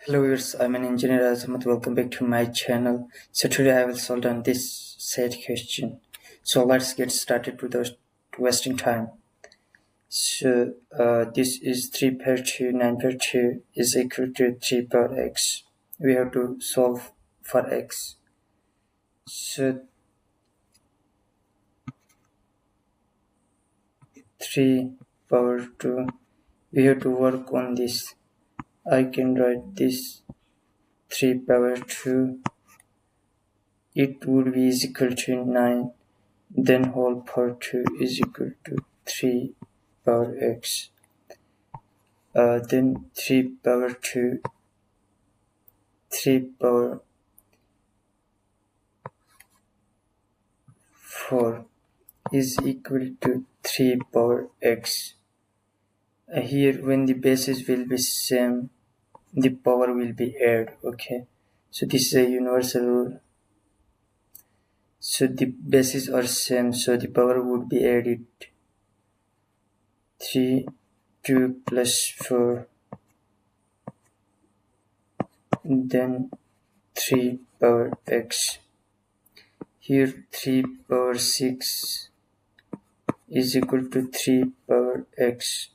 Hello viewers, I'm an engineer Azamut. Welcome back to my channel. So today I will solve on this set question. So let's get started without wasting time. So this is 3 per 2, 9 per 2 is equal to 3 power x. We have to solve for x. So 3 power 2, we have to work on this. I can write this 3 power 2, it would be is equal to 9. Then whole power 2 is equal to 3 power x. Then 3 power 2, 3 power 4 is equal to 3 power x. Here when the bases will be same, the power will be added. Okay, so this is a universal rule. So the bases are same, so the power would be added. 3, 2 plus 4, then 3 power x. Here 3 power 6 is equal to 3 power x.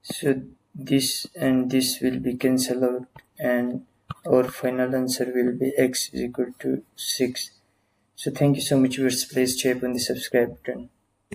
So this and this will be cancelled out and our final answer will be x is equal to 6. So thank you so much viewers. Please tap on the subscribe button.